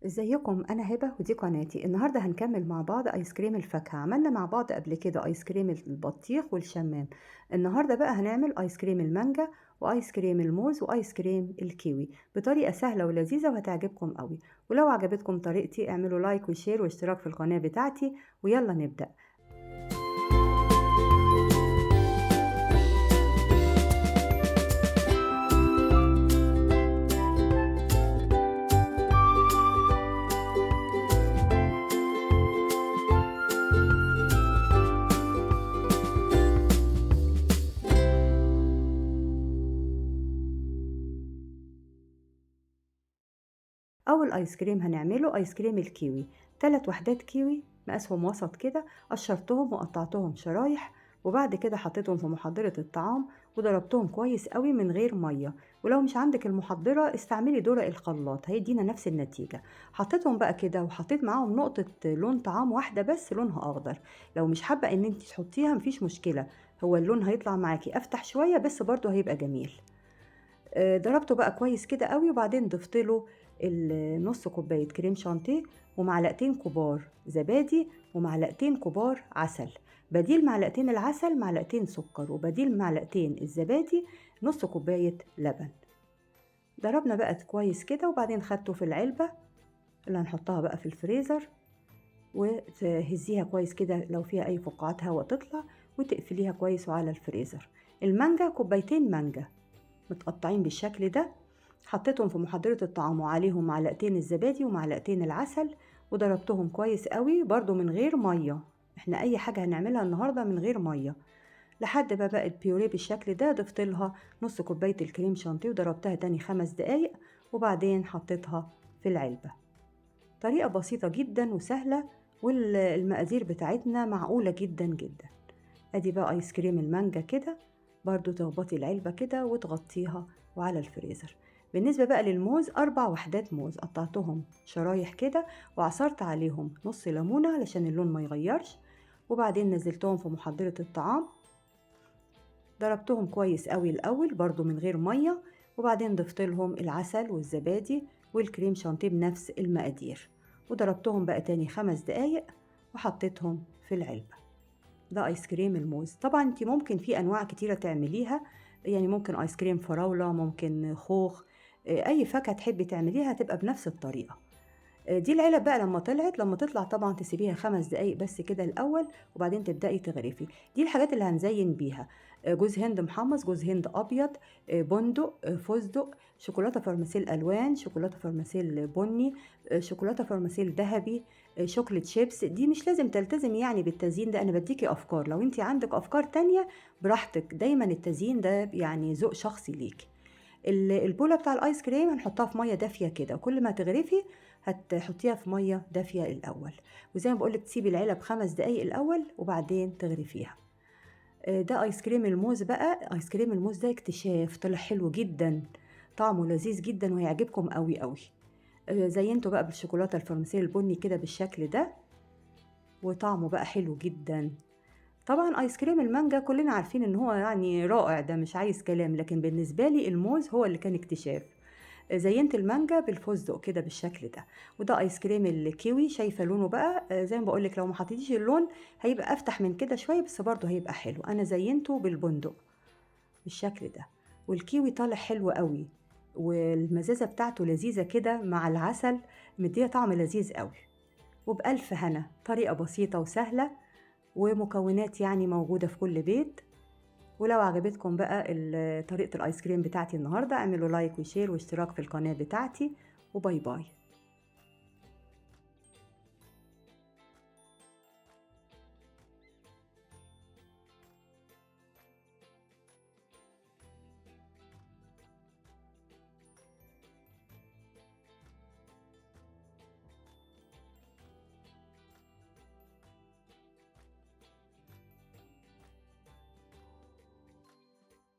ازيكم؟ انا هبه ودي قناتي. النهارده هنكمل مع بعض ايس كريم الفاكهه. عملنا مع بعض قبل كده ايس كريم البطيخ والشمام. النهارده بقى هنعمل ايس كريم المانجا وايس كريم الموز وايس كريم الكيوي بطريقه سهله ولذيذه وهتعجبكم قوي. ولو عجبتكم طريقتي اعملوا لايك وشير واشتراك في القناه بتاعتي، ويلا نبدا. اول ايس كريم هنعمله ايس كريم الكيوي. 3 وحدات كيوي مقاسهم وسط كده، قشرتهم وقطعتهم شرايح، وبعد كده حطيتهم في محضرة الطعام وضربتهم كويس قوي من غير مية. ولو مش عندك المحضرة استعملي دورق الخلاط هيدينا نفس النتيجة. حطيتهم بقى كده وحطيت معاهم نقطة لون طعام واحدة بس لونها اخضر. لو مش حابة ان انت تحطيها مفيش مشكلة، هو اللون هيطلع معاكي افتح شوية بس برضه هيبقى جميل. ضربته بقى كويس كده قوي، وبعدين ضفت له نص كوباية كريم شانتيه ومعلقتين كبار زبادي ومعلقتين كبار عسل. بديل معلقتين العسل معلقتين سكر، وبديل معلقتين الزبادي نص كوباية لبن. ضربنا بقى كويس كده، وبعدين خدته في العلبة اللي هنحطها بقى في الفريزر، وتهزيها كويس كده لو فيها اي فقاعات هواء تطلع، وتقفليها كويس وعلى الفريزر. المانجا كوبايتين مانجا متقطعين بالشكل ده، حطيتهم في محضرة الطعام وعليهم معلقتين الزبادي ومعلقتين العسل، وضربتهم كويس قوي برضو من غير مية. احنا اي حاجة هنعملها النهاردة من غير مية، لحد ما بقت بيوريه بالشكل ده. ضفت لها نص كوباية الكريم شانتيه وضربتها تاني 5 دقايق، وبعدين حطيتها في العلبة. طريقة بسيطة جدا وسهلة، والمقادير بتاعتنا معقولة جدا جدا. ادي بقى ايس كريم المانجا كده، برضو تخبطي العلبة كده وتغطيها وعلى الفريزر. بالنسبة بقى للموز 4 وحدات موز قطعتهم شرايح كده، وعصرت عليهم نص ليمونة علشان اللون ما يغيرش، وبعدين نزلتهم في محضرة الطعام. ضربتهم كويس قوي الأول برضو من غير مية، وبعدين ضفت لهم العسل والزبادي والكريم شانتيه بنفس المقادير، وضربتهم بقى تاني 5 دقايق وحطيتهم في العلبة. ده ايس كريم الموز. طبعا انت ممكن في انواع كتيرة تعمليها، يعني ممكن ايس كريم فراولة، ممكن خوخ، اي فاكهة تحبي تعمليها هتبقى بنفس الطريقة. دي العلب بقى لما تطلع طبعا تسيبيها 5 دقايق بس كده الاول، وبعدين تبدأي تغرفي. دي الحاجات اللي هنزين بيها: جوز هند محمص، جوز هند ابيض، بندق، فستق، شوكولاته فرماسيل الوان، شوكولاته فرماسيل بني، شوكولاته فرماسيل ذهبي، شوكليت شيبس. دي مش لازم تلتزم يعني بالتزيين ده، انا بديكي افكار، لو انت عندك افكار تانية براحتك. دايما التزيين ده يعني ذوق شخصي ليك. البولة بتاع الايس كريم هنحطها في ميه دافيه كده، وكل ما تغرفي هتحطيها في ميه دافيه الاول، وزي ما بقولك تسيبي العلب 5 دقايق الاول وبعدين تغرفيها. ده ايس كريم الموز بقى. ايس كريم الموز ده اكتشاف، طلع حلو جدا، طعمه لذيذ جدا وهيعجبكم قوي قوي. زينته بقى بالشوكولاته الفرنسيه البني كده بالشكل ده، وطعمه بقى حلو جدا. طبعا ايس كريم المانجا كلنا عارفين ان هو يعني رائع، ده مش عايز كلام، لكن بالنسبه لي الموز هو اللي كان اكتشاف. زينت المانجا بالفستق كده بالشكل ده. وده ايس كريم الكيوي، شايفه لونه بقى زي ما بقولك لو ما حطيتيش اللون هيبقى افتح من كده شويه، بس برضه هيبقى حلو. انا زينته بالبندق بالشكل ده، والكيوي طالع حلو قوي، والمزازه بتاعته لذيذه كده مع العسل، مديه طعم لذيذ قوي. وبألف هنا، طريقه بسيطه وسهله، ومكونات يعني موجوده في كل بيت. ولو عجبتكم بقى طريقة الايس كريم بتاعتي النهاردة اعملوا لايك وشير واشتراك في القناة بتاعتي، وباي باي.